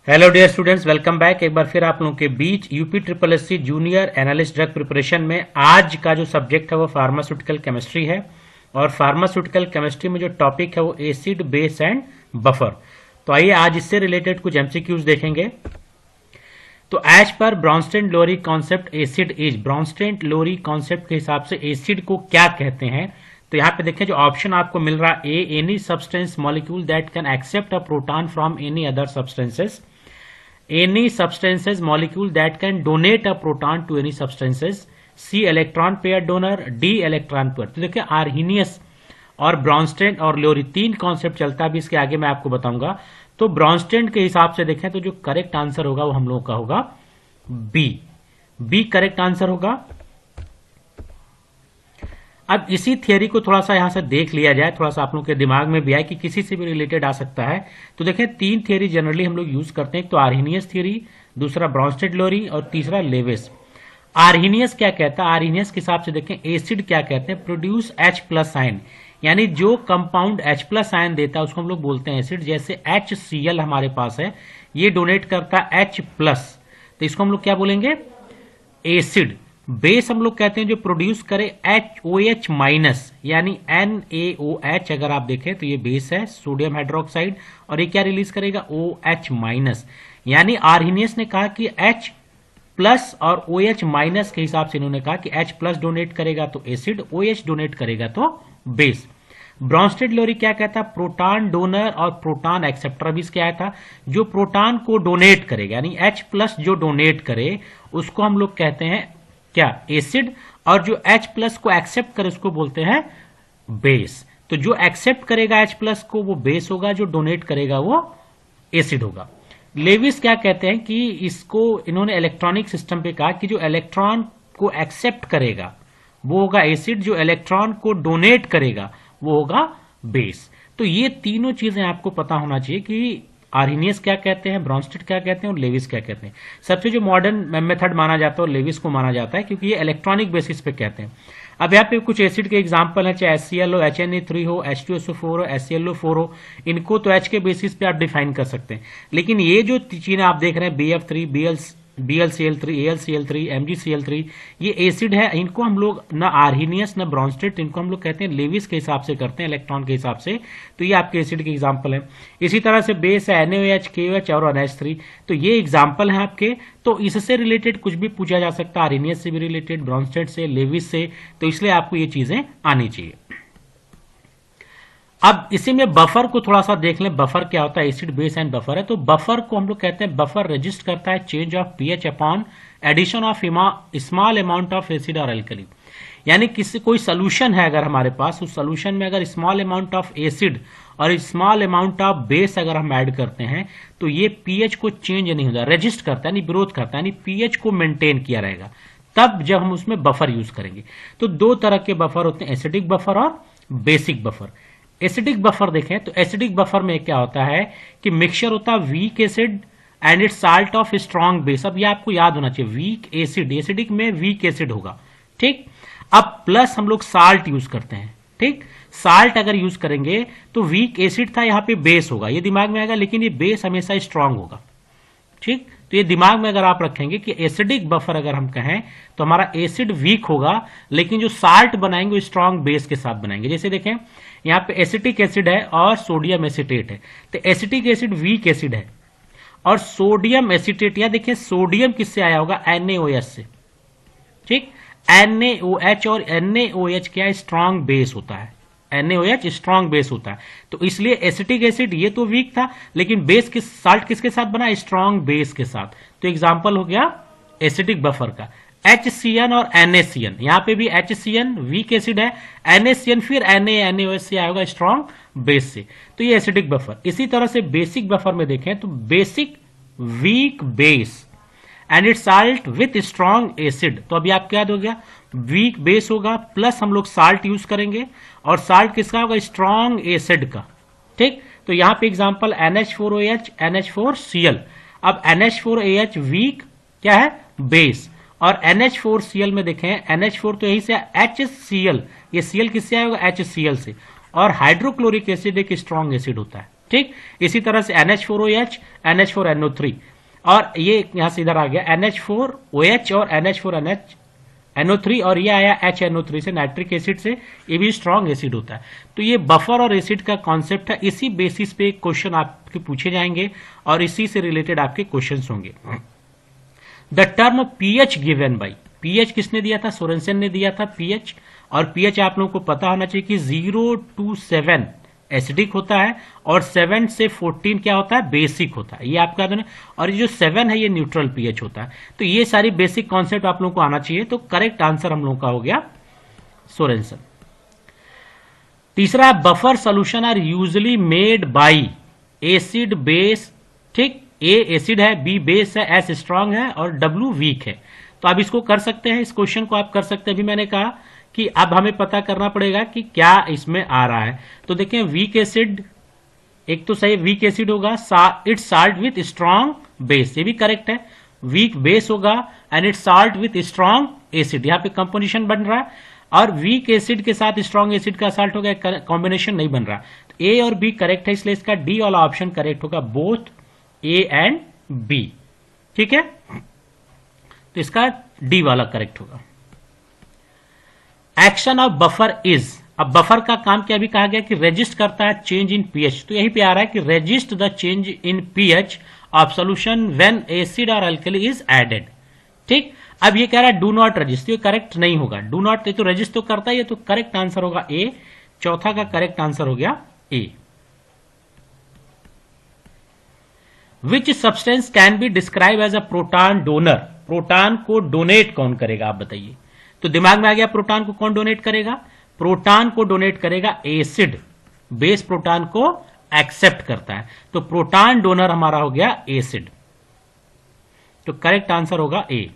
Hello dear students, welcome back. एक बार फिर आप लोगों के बीच UP triple S C junior analyst drug preparation में आज का जो सब्जेक्ट है वो फार्मास्यूटिकल केमिस्ट्री है। और फार्मास्यूटिकल केमिस्ट्री में जो टॉपिक है वो एसिड, बेस एंड बफर। तो आइए आज इससे रिलेटेड कुछ एमसीक्यूज देखेंगे। तो as per Bronsted Lowry concept acid is, Bronsted Lowry concept के हिसाब से एसिड को क्या कहते हैं। तो यहाँ पे देखें जो ऑप्शन आपको मिल रहा है, A any substance molecule that can accept a proton from any other substances, any substances molecule that can donate a proton to any substances, C electron pair donor, D electron pair। तो देखिए Arrhenius और ब्रॉन्स्टेन और लोरी तीन concept चलता है, अभी इसके आगे मैं आपको बताऊंगा। तो ब्रॉन्स्टेन के हिसाब से देखें तो जो करेक्ट आंसर होगा वो हम लोगों का होगा बी करेक्ट आंसर होगा। अब इसी थियरी को थोड़ा सा यहां से देख लिया जाए, थोड़ा सा आप लोगों के दिमाग में भी आए कि किसी से भी रिलेटेड आ सकता है। तो देखें तीन थियरी जनरली हम लोग यूज करते हैं, तो आर्हीनियस थियरी, दूसरा ब्रॉन्स्टेड लोरी और तीसरा लेविस। आर्हीनियस क्या कहता है? आर्हीनियस के हिसाब से देखें एसिड क्या कहते हैं, प्रोड्यूस H+ आयन, यानी जो कंपाउंड H+ आयन देता है उसको हम लोग बोलते हैं एसिड। जैसे HCl हमारे पास है, ये डोनेट करता है H+, तो इसको हम लोग क्या बोलेंगे? एसिड। बेस हम लोग कहते हैं जो प्रोड्यूस करे OH- यानी NaOH, अगर आप देखें तो ये बेस है सोडियम हाइड्रोक्साइड, और ये क्या रिलीज करेगा? OH-, यानी आर्हीनियस ने कहा कि H+ और OH- के हिसाब से इन्होंने कहा कि H+ डोनेट करेगा तो एसिड, OH डोनेट करेगा तो बेस। ब्रॉन्स्टेड लोरी क्या कहता है? प्रोटॉन डोनर और प्रोटॉन एक्सेप्टर। भी क्या था? जो प्रोटॉन को डोनेट करेगा, यानी H+ जो डोनेट करे उसको हम लोग कहते हैं क्या? एसिड। और जो H+ को एक्सेप्ट करे उसको बोलते हैं बेस। तो जो एक्सेप्ट करेगा H+ को वो बेस होगा, जो डोनेट करेगा वो एसिड होगा। लेविस क्या कहते हैं कि इसको इन्होंने इलेक्ट्रॉनिक सिस्टम पे कहा कि जो इलेक्ट्रॉन को एक्सेप्ट करेगा वो होगा एसिड, जो इलेक्ट्रॉन को डोनेट करेगा वो होगा बेस। तो ये तीनों चीजें आपको पता होना चाहिए कि आर्हीनियस क्या कहते हैं, ब्रॉन्स्टेड क्या कहते हैं और लेविस क्या कहते हैं। सबसे जो मॉडर्न मेथड माना जाता है लेविस को माना जाता है, क्योंकि ये इलेक्ट्रॉनिक बेसिस पे कहते हैं। अब यहाँ पे कुछ एसिड के एग्जांपल है, चाहे HCl हो, HNA3 हो, H2SO4 हो, HClO4 हो, इनको तो H के बेसिस पे आप डिफाइन कर सकते हैं। लेकिन ये जो चीजें आप देख रहे हैं, BF3, BlCl3, AlCl3, MgCl3, ये एसिड है। इनको हम लोग ना आर्हीनियस ना ब्रॉन्स्टेड, इनको हम लोग कहते हैं लेविस के हिसाब से करते हैं, इलेक्ट्रॉन के हिसाब से। तो ये आपके एसिड के एग्जांपल है। इसी तरह से बेस है NaOH, KOH और NH3, तो ये एग्जांपल है आपके। तो इससे रिलेटेड कुछ भी पूछा जा सकता है, आर्हीनियस से भी रिलेटेड, ब्रॉन्स्टेड से, लेविस से, तो इसलिए आपको ये चीजें आनी चाहिए। अब इसी में बफर को थोड़ा सा देख लें। बफर क्या होता है? एसिड, बेस एंड बफर है। तो बफर को हम लोग कहते हैं, बफर रजिस्ट करता है change of pH upon addition of small amount of acid और अल्कली। यानी किसी कोई सोल्यूशन है अगर हमारे पास, उस सोल्यूशन में अगर स्मॉल अमाउंट ऑफ एसिड और स्मॉल अमाउंट ऑफ बेस अगर हम ऐड करते हैं तो ये pH को चेंज नहीं होता, रजिस्ट करता है, यानी विरोध करता है, यानी pH को मेंटेन किया रहेगा, तब जब हम उसमें बफर यूज करेंगे। तो दो तरह के बफर होते हैं, एसिडिक बफर और बेसिक बफर। एसिडिक बफर देखें तो एसिडिक बफर में क्या होता है कि मिक्सचर होता है weak acid and it's salt of strong base. अब ये आपको याद होना चाहिए, वीक एसिड, एसिडिक में वीक एसिड होगा, ठीक। अब प्लस हम लोग साल्ट यूज करते हैं, ठीक। साल्ट अगर यूज करेंगे तो वीक एसिड था, यहां पे बेस होगा, ये दिमाग में आएगा, लेकिन ये बेस हमेशा स्ट्रांग होगा, ठीक। तो ये दिमाग में अगर आप रखेंगे कि एसिडिक बफर अगर हम कहें तो हमारा एसिड वीक होगा, लेकिन जो साल्ट बनाएंगे वो स्ट्रांग बेस के साथ बनाएंगे। जैसे देखें यहां पे एसिटिक एसिड है और सोडियम एसिटेट है, तो एसिटिक एसिड वीक एसिड है और सोडियम एसिटेट, यहां देखिए सोडियम किससे आया होगा? NaOH से, ठीक। NaOH और NaOH क्या है? स्ट्रांग बेस होता है, NaOH स्ट्रांग बेस होता है। तो इसलिए एसिटिक एसिड ये तो वीक था, लेकिन बेस किस साल्ट किसके साथ बना? स्ट्रांग बेस के साथ। तो एग्जांपल हो गया एसिडिक बफर का HCN और NaCN। यहां पे भी HCN वीक एसिड है, NaCN फिर NaOH से आएगा स्ट्रांग बेस से। तो ये एसिडिक बफर। इसी तरह से बेसिक बफर में देखें तो basic weak base and it salt with strong acid. तो अभी आपको याद हो गया, वीक बेस होगा प्लस हम लोग साल्ट यूज करेंगे, और साल्ट किसका होगा? स्ट्रांग एसिड का, ठीक। तो यहां पे एग्जांपल NH4OH, NH4Cl। अब NH4AH वीक क्या है? बेस, और NH4Cl में देखें, NH4 तो यही से HCl, ये Cl किससे आएगा? HCl से। और हाइड्रोक्लोरिक एसिड एक स्ट्रांग एसिड होता है, ठीक, इसी तरह से NH4OH, NH4NO3, और ये यहां से इधर आ गया NH4OH और NH4NO3, और ये आया HNO3 से, नाइट्रिक एसिड से, ये भी स्ट्रॉन्ग एसिड होता है। तो ये बफर और एसिड का कॉन्सेप्ट है, इसी बेसिस पे क्वेश्चन आपके पूछे जाएंगे और इसी से रिलेटेड आपके क्वेश्चंस होंगे। The term pH given by, pH किसने दिया था? सोरेनसन ने दिया था पीएच, और पीएच आप लोगों को पता होना चाहिए कि 0 to 7 एसिडिक होता है और 7 से 14 क्या होता है? बेसिक होता है, ये आपका देना। और ये जो 7 है ये न्यूट्रल पीएच होता है। तो ये सारी बेसिक कॉन्सेप्ट आप लोगों को आना चाहिए। तो करेक्ट आंसर हम लोगों का हो गया सोरेनसन। तीसरा, buffer solution are usually made by acid base, ठीक, ए एसिड है, बी बेस है, एस स्ट्रांग है और डब्ल्यू वीक है। तो आप इसको कर सकते हैं, इस क्वेश्चन को आप कर सकते हैं। अभी मैंने कहा कि अब हमें पता करना पड़ेगा कि क्या इसमें आ रहा है। तो देखें, वीक एसिड, एक तो सही वीक एसिड होगा, it's salt with strong base, ये भी करेक्ट है। वीक बेस होगा and it's salt with strong acid, यहां पे कंपोजिशन बन रहा है, और वीक एसिड के साथ स्ट्रांग एसिड का साल्ट हो गया, कॉम्बिनेशन नहीं बन रहा। तो ए और बी करेक्ट है, इसलिए इसका डी वाला ऑप्शन करेक्ट होगा, बोथ ए एंड बी। ठीक है, तो इसका डी वाला करेक्ट होगा। एक्शन ऑफ बफर इज, अब बफर का काम क्या भी कहा गया कि रेजिस्ट करता है चेंज इन पीएच। तो यही पे आ रहा है कि resist the change in pH of solution when acid और अल्कली इज एडेड। ठीक, अब ये कह रहा है डू नॉट रेजिस्ट, ये करेक्ट नहीं होगा। डू नॉट तो रेजिस्ट तो करता है, ये तो करेक्ट आंसर होगा ए। चौथा का करेक्ट आंसर हो गया A. Which substance can be describe as a proton donor, proton को डोनेट कौन करेगा आप बताइए। तो दिमाग में आ गया प्रोटॉन को कौन डोनेट करेगा? प्रोटॉन को डोनेट करेगा एसिड, बेस प्रोटॉन को एक्सेप्ट करता है। तो प्रोटॉन डोनर हमारा हो गया एसिड, तो करेक्ट आंसर होगा ए।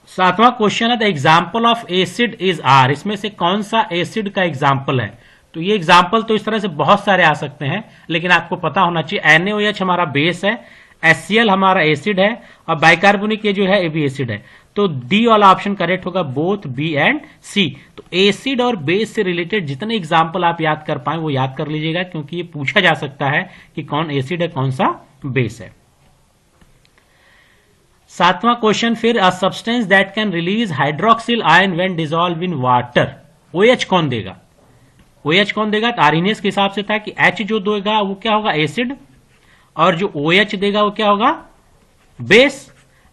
सातवां क्वेश्चन है the example of acid is are, इसमें से कौन सा एसिड का एग्जाम्पल है? तो ये एग्जाम्पल तो इस तरह से बहुत सारे आ सकते हैं, लेकिन आपको पता होना चाहिए NaOH हमारा बेस है, HCl हमारा एसिड है, और बाइकार्बोनिक ये जो है ये भी एसिड है। तो डी वाला ऑप्शन करेक्ट होगा, बोथ बी एंड सी। तो एसिड और बेस से रिलेटेड जितने एग्जाम्पल आप याद कर पाए वो याद कर लीजिएगा, क्योंकि ये पूछा जा सकता है कि कौन एसिड है कौन सा बेस है। सातवां क्वेश्चन फिर, a substance that can release hydroxyl ion when dissolve in water, OH कौन देगा? OH कौन देगा? तो आर्हेनियस के हिसाब से था कि H जो देगा वो क्या होगा? एसिड, और जो OH देगा वो क्या होगा? बेस।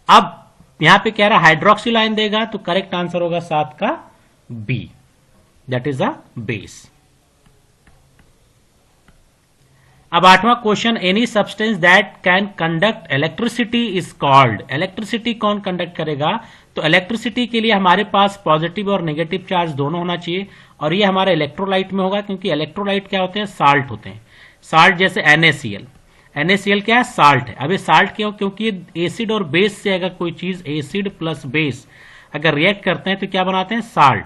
अब यहां पे कह रहा है हाइड्रोक्सिल आयन देगा, तो करेक्ट आंसर होगा 7 का B, that is a base. अब आठवां question, any substance that can conduct electricity is called, electricity कौन कंडक्ट करेगा? तो इलेक्ट्रिसिटी के लिए हमारे पास पॉजिटिव और नेगेटिव चार्ज दोनों होना चाहिए, और ये हमारे इलेक्ट्रोलाइट में होगा, क्योंकि इलेक्ट्रोलाइट क्या होते हैं? साल्ट होते हैं। साल्ट जैसे NaCl, NaCl क्या है? साल्ट है। अब ये साल्ट क्यों? क्योंकि एसिड और बेस से अगर कोई चीज एसिड प्लस बेस अगर रिएक्ट करते हैं तो क्या बनाते हैं? साल्ट।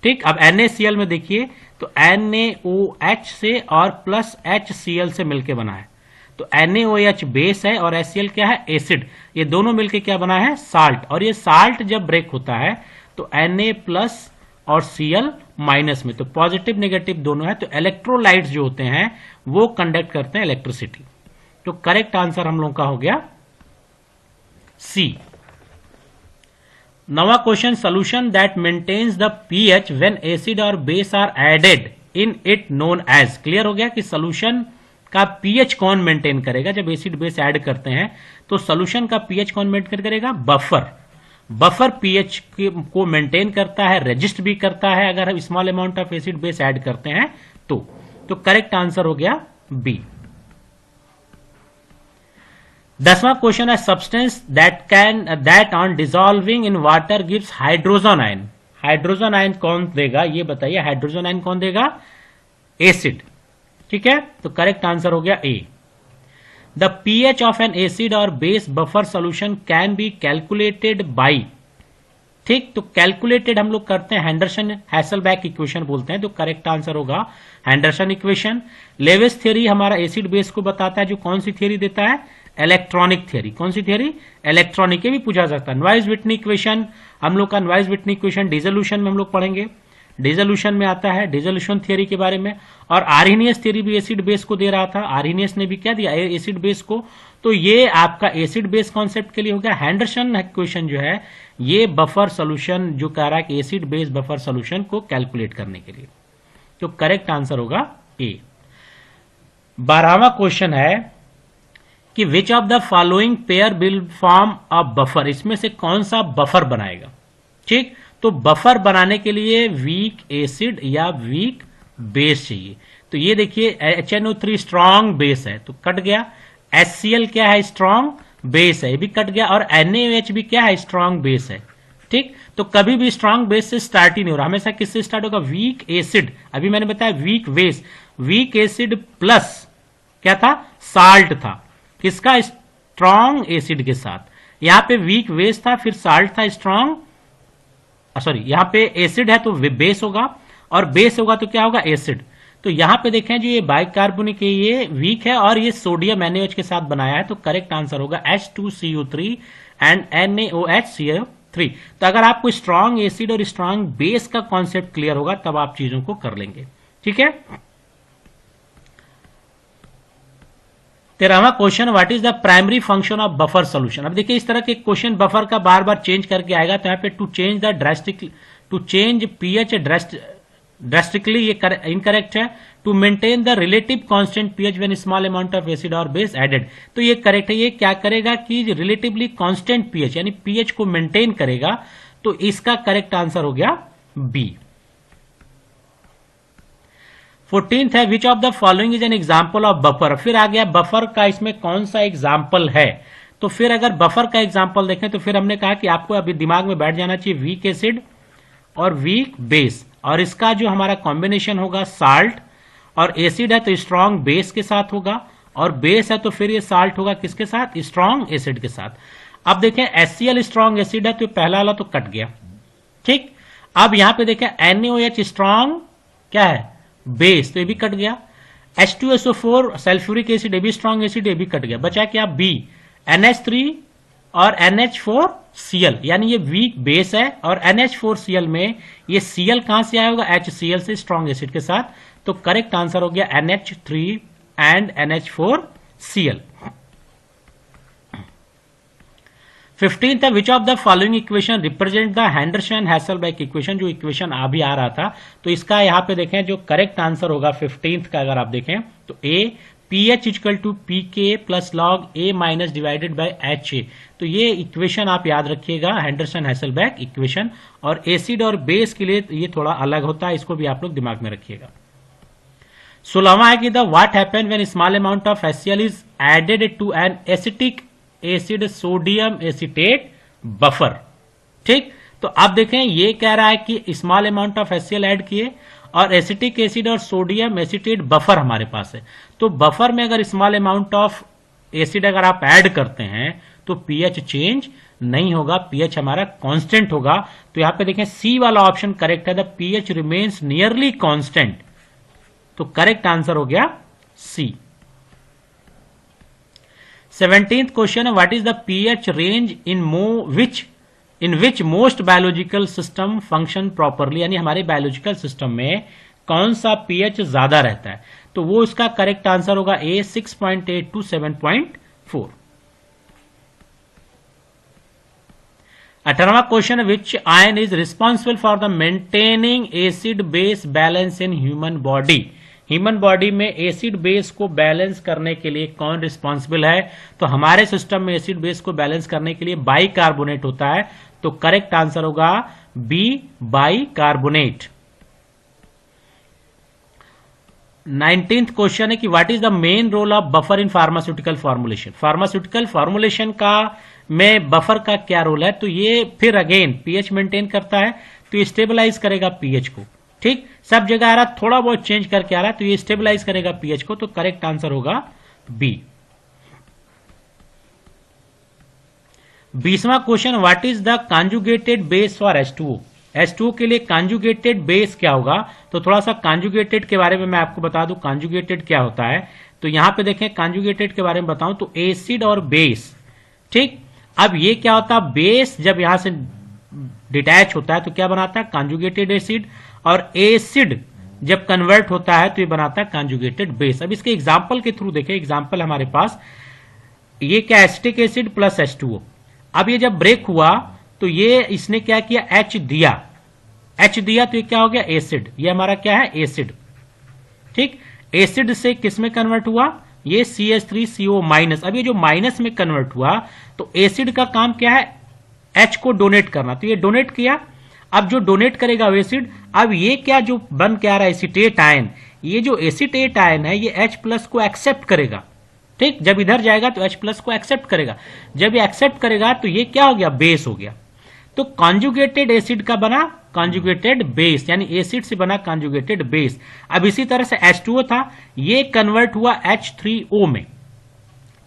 ठीक, अब NaCl में देखिए तो NaOH से और प्लस HCl से मिलकर बना है। तो NaOH बेस है और HCl क्या है? एसिड। ये दोनों मिलकर क्या बना है? साल्ट। और ये साल्ट जब ब्रेक होता है तो Na प्लस और Cl माइनस में, तो पॉजिटिव नेगेटिव दोनों है। तो इलेक्ट्रोलाइट्स जो होते हैं वो कंडक्ट करते हैं इलेक्ट्रिसिटी। तो करेक्ट आंसर हम लोगों का हो गया सी। नवा question, solution that maintains the pH when acid और base are added in it known as. Clear हो गया कि सोल्यूशन का पीएच कौन मेंटेन करेगा जब एसिड बेस ऐड करते हैं? तो सोल्यूशन का पीएच कौन मेंटेन करेगा? बफर। बफर पीएच को मेंटेन करता है, रेजिस्ट भी करता है अगर हम small amount of acid base add करते हैं तो करेक्ट आंसर हो गया बी। 10वां क्वेश्चन है, substance that on dissolving in water gives hydrogen ion. Hydrogen ion कौन देगा ये बताइए? हाइड्रोजन आयन कौन देगा? एसिड। ठीक है, तो करेक्ट आंसर हो गया A. The pH of an acid और base buffer solution can be calculated by. ठीक, तो कैलकुलेटेड हम लोग करते हैं हेंडरसन हैसलबैक इक्वेशन बोलते हैं, तो करेक्ट आंसर होगा हेंडरसन इक्वेशन। लेविस थ्योरी हमारा एसिड बेस को बताता है, जो कौन सी थ्योरी देता है? Electronic theory. कौन सी थ्योरी? इलेक्ट्रॉनिक। भी पूछा सकता है। नॉइज विटनी इक्वेशन हम लोग का, नॉइज विटनी इक्वेशन डिसोल्यूशन में हम लोग पढ़ेंगे। डिसोल्यूशन में आता है, डिसोल्यूशन थियरी के बारे में। और आर्हेनियस थियरी भी एसिड बेस को दे रहा था, आर्हेनियस ने भी क्या दिया एसिड बेस को। तो ये आपका एसिड बेस कॉन्सेप्ट के लिए हो गया। हेंडरसन इक्वेशन जो है ये बफर सोल्यूशन जो कह रहा है कि एसिड बेस बफर सोल्यूशन को कैलकुलेट करने के लिए। तो करेक्ट आंसर होगा ए। 12वां क्वेश्चन है कि विच of the following pair will form a buffer, इसमें से कौन सा बफर बनाएगा। ठीक, तो बफर बनाने के लिए वीक एसिड या वीक बेस चाहिए। तो ये देखिए HNO3 स्ट्रॉन्ग बेस है तो कट गया, HCl क्या है स्ट्रॉन्ग बेस है, ये भी कट गया, और NaOH भी क्या है स्ट्रॉन्ग बेस है। ठीक, तो कभी भी स्ट्रॉन्ग बेस से स्टार्ट ही नहीं हो रहा, हमेशा किससे स्टार्ट होगा वीक एसिड। अभी मैंने बताया weak base, weak acid plus क्या था साल्ट था, किसका स्ट्रॉन्ग एसिड के साथ। यहां पे वीक बेस था फिर साल्ट था स्ट्रॉन्ग, सॉरी यहां पे एसिड है तो बेस होगा, और बेस होगा तो क्या होगा एसिड। तो यहां पे देखें जो ये बाइकार्बोनिक है ये वीक है और ये सोडियम NaOH के साथ बनाया है, तो करेक्ट आंसर होगा H2CO3 एंड NaOHCO3। तो अगर आपको स्ट्रॉन्ग एसिड और स्ट्रॉन्ग बेस का कॉन्सेप्ट क्लियर होगा तब आप चीजों को कर लेंगे। ठीक है। 13वां question, what is the primary function of buffer solution. अब देखिए इस तरह के क्वेश्चन बफर का बार बार चेंज करके आएगा, तो यहाँ पे टू चेंज पीएच ड्रास्टिकली ये इनकरेक्ट है। To maintain the relative constant pH when small amount of acid और बेस एडेड, तो ये करेक्ट है। ये क्या करेगा कि रिलेटिवली कांस्टेंट पीएच यानी पीएच को मेंटेन करेगा, तो इसका करेक्ट आंसर हो गया बी। 14th है which of the following is an example of buffer. फिर आ गया बफर का इसमें कौन सा एग्जाम्पल है। तो फिर अगर बफर का एग्जाम्पल देखें तो फिर हमने कहा कि आपको अभी दिमाग में बैठ जाना चाहिए वीक एसिड और वीक बेस, और इसका जो हमारा कॉम्बिनेशन होगा साल्ट, और एसिड है तो स्ट्रॉन्ग बेस के साथ होगा, और बेस है तो फिर ये साल्ट होगा किसके साथ स्ट्रॉन्ग एसिड के साथ। अब देखें HCl स्ट्रॉन्ग एसिड है तो पहला वाला तो कट गया। ठीक, अब यहां पे देखें NaOH स्ट्रॉन्ग क्या है बेस, तो ये भी कट गया। H2SO4 सल्फ्यूरिक एसिड, ये भी स्ट्रॉन्ग एसिड, ये भी कट गया। बचा क्या बी NH3 और NH4Cl, यानी ये वीक बेस है, और NH4Cl में ये Cl कहां से आया होगा HCl से स्ट्रॉन्ग एसिड के साथ। तो करेक्ट आंसर हो गया NH3 एंड NH4Cl। 15th है which of the following equation represent the Henderson Hasselbalch equation, जो इक्वेशन अभी आ रहा था। तो इसका यहां पे देखें जो करेक्ट आंसर होगा 15th का अगर आप देखें तो A pH equal to pK plus log A minus divided by HA। तो ये इक्वेशन आप याद रखिएगा हेंडरसन हैसलबैक इक्वेशन, और एसिड और बेस के लिए ये थोड़ा अलग होता है, इसको भी आप लोग दिमाग में रखिएगा। 16वां है कि the what happen when small amount of HCl is added to an acetic acid sodium acetate buffer. ठीक, तो आप देखें ये कह रहा है कि small amount of HCl add किए और एसिटिक एसिड और सोडियम एसिटेट बफर हमारे पास है। तो बफर में अगर स्मॉल अमाउंट ऑफ एसिड अगर आप ऐड करते हैं तो पीएच चेंज नहीं होगा, पीएच हमारा कांस्टेंट होगा। तो यहां पे देखें सी वाला ऑप्शन करेक्ट है, the pH remains nearly constant. तो करेक्ट आंसर हो गया सी। 17th क्वेश्चन है what is the pH range in which most biological system function properly, यानी हमारे बायोलॉजिकल सिस्टम में कौन सा पीएच ज्यादा रहता है। तो वो इसका करेक्ट आंसर होगा ए 6.8 टू 7.4। 18वां question which ion is responsible for the maintaining acid base balance in human body. Human body में एसिड बेस को बैलेंस करने के लिए कौन रिस्पॉन्सिबल है। तो हमारे सिस्टम में एसिड बेस को बैलेंस करने के लिए बाइकार्बोनेट होता है। तो करेक्ट आंसर होगा बी बाइकार्बोनेट। 19th क्वेश्चन है कि what is the main role of buffer in pharmaceutical formulation. Pharmaceutical formulation का में बफर का क्या रोल है। तो ये फिर अगेन पीएच मेंटेन करता है, तो ये स्टेबलाइज करेगा पीएच को। ठीक, सब जगह आ रहा थोड़ा बहुत चेंज करके आ रहा है, तो ये स्टेबलाइज करेगा पीएच को। तो करेक्ट आंसर होगा बी। 20वां question what is the conjugated base for H2O। H2O के लिए कॉन्जुगेटेड बेस क्या होगा। तो थोड़ा सा कॉन्जुगेटेड के बारे में मैं आपको बता दूं कॉन्जुगेटेड क्या होता है। तो यहां पे देखें कॉन्जुगेटेड के बारे में बताऊं तो एसिड और बेस। ठीक, अब ये क्या होता है बेस जब यहां से डिटैच होता है तो क्या बनाता है, कांजुगेटेड एसिड, और एसिड जब कन्वर्ट होता है तो ये बनाता है कांजुगेटेड बेस। अब इसके एग्जाम्पल के थ्रू देखें, एग्जाम्पल हमारे पास ये क्या, एसिटिक एसिड प्लस H2O। अब ये जब ब्रेक हुआ तो ये इसने क्या किया, H दिया, H दिया तो ये क्या हो गया, एसिड। ये हमारा क्या है, एसिड। ठीक, एसिड से किस में कन्वर्ट हुआ, ये CH3CO माइनस। अब ये जो माइनस में कन्वर्ट हुआ तो एसिड का काम क्या है, H को डोनेट करना, तो ये डोनेट किया। अब जो डोनेट करेगा वो एसिड, अब ये क्या जो बन के आ रहा है एसिटेट आयन, ये जो एसिटेट आयन है ये H प्लस को एक्सेप्ट करेगा। ठीक, जब इधर जाएगा तो H प्लस को एक्सेप्ट करेगा, जब ये एक्सेप्ट करेगा तो ये क्या हो गया, बेस हो गया। तो कॉन्जुगेटेड एसिड का बना कॉन्जुगेटेड बेस, यानी एसिड से बना कॉन्जुगेटेड बेस। अब इसी तरह से H2O था, ये कन्वर्ट हुआ H3O में।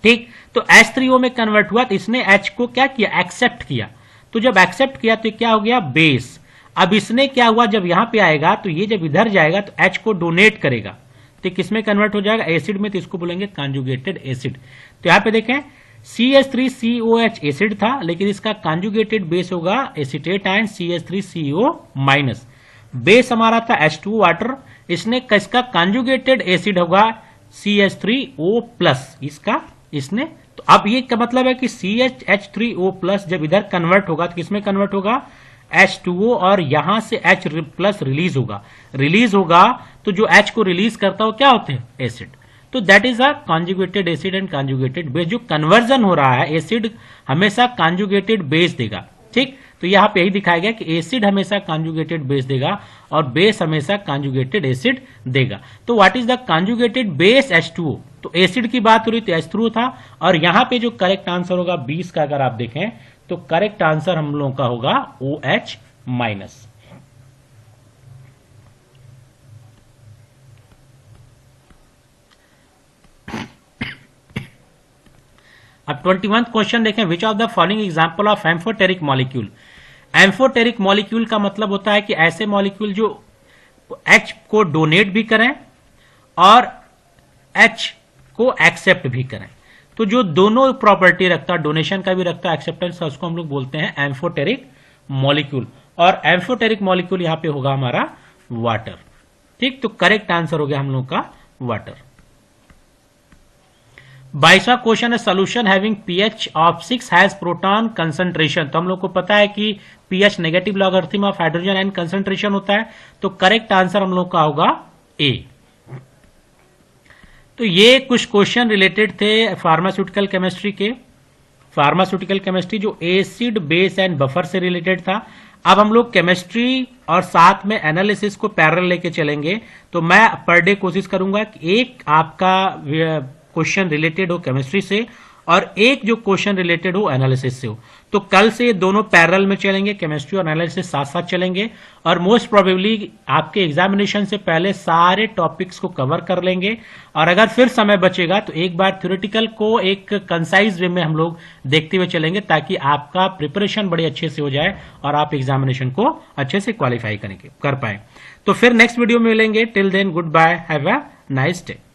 ठीक, तो H3O में कन्वर्ट हुआ तो इसने H को क्या किया, एक्सेप्ट किया। तो जब एक्सेप्ट किया तो क्या हो गया, बेस। अब इसने क्या हुआ, जब यहां पे आएगा तो ये जब इधर जाएगा तो H को डोनेट करेगा, तो किसमें कन्वर्ट हो जाएगा, एसिड में, तो इसको बोलेंगे कॉन्जुगेटेड एसिड। तो यहां पे देखें CH3COH एसिड था, लेकिन इसका कॉन्जुगेटेड बेस होगा acetate ion CH3CO minus. Base हमारा था H2O वाटर, इसने किसका कॉन्जुगेटेड एसिड होगा CH3O प्लस, इसका इसने। तो अब ये का मतलब है कि CH3O प्लस जब इधर कन्वर्ट होगा तो किसमें कन्वर्ट होगा, H2O, और यहां से H प्लस रिलीज होगा तो जो H को रिलीज करता है वो क्या होते हैं, एसिड। तो that is a conjugated acid and conjugated base. जो कन्वर्जन हो रहा है, एसिड हमेशा कॉन्जुगेटेड बेस देगा। ठीक, तो यहां पे यही दिखाया गया कि एसिड हमेशा कॉन्जुगेटेड बेस देगा और बेस हमेशा कॉन्जुगेटेड एसिड देगा। तो what is the conjugated base, H2O। तो एसिड की बात हो रही तो H2O था, और यहां पे जो करेक्ट आंसर होगा 20 का अगर आप देखें तो करेक्ट आंसर हम लोगों का होगा OH माइनस। अब 21 क्वेश्चन देखें, विच of the following example of amphoteric molecule. Amphoteric molecule का मतलब होता है कि ऐसे मॉलिक्यूल जो H को डोनेट भी करें और H को एक्सेप्ट भी करें। तो जो दोनों प्रॉपर्टी रखता है, डोनेशन का भी रखता है, एक्सेप्टेंस का, उसको हम लोग बोलते हैं एम्फोटेरिक मॉलिक्यूल। और एम्फोटेरिक मॉलिक्यूल यहां पे होगा हमारा वाटर। ठीक, तो करेक्ट आंसर हो गया हम लोग का वाटर। 22वां क्वेश्चन है, solution having pH of 6 has proton concentration. तो हम लोग को पता है कि pH negative logarithm of hydrogen and concentration होता है, तो करेक्ट आंसर हम लोग का होगा A। तो ये कुछ क्वेश्चन रिलेटेड थे फार्मास्यूटिकल केमिस्ट्री के। फार्मास्यूटिकल केमिस्ट्री जो एसिड बेस एंड बफर से रिलेटेड था। अब हम लोग केमिस्ट्री और साथ में एनालिसिस को पैरेलल लेके चलेंगे। तो मैं पर डे कोशिश करूंगा कि एक आपका क्वेश्चन रिलेटेड हो केमिस्ट्री से और एक जो क्वेश्चन रिलेटेड हो एनालिसिस से हो। तो कल से दोनों पैरेलल में चलेंगे, केमिस्ट्री और एनालिसिस साथ साथ चलेंगे, और मोस्ट प्रोबेबली आपके एग्जामिनेशन से पहले सारे टॉपिक्स को कवर कर लेंगे। और अगर फिर समय बचेगा तो एक बार थ्योरेटिकल को एक कंसाइज वे में हम लोग देखते हुए चलेंगे, ताकि आपका प्रिपरेशन बड़े अच्छे से हो जाए और आप एग्जामिनेशन को अच्छे से क्वालिफाई कर पाए। तो फिर नेक्स्ट वीडियो में मिलेंगे। Till then good bye, have a nice day.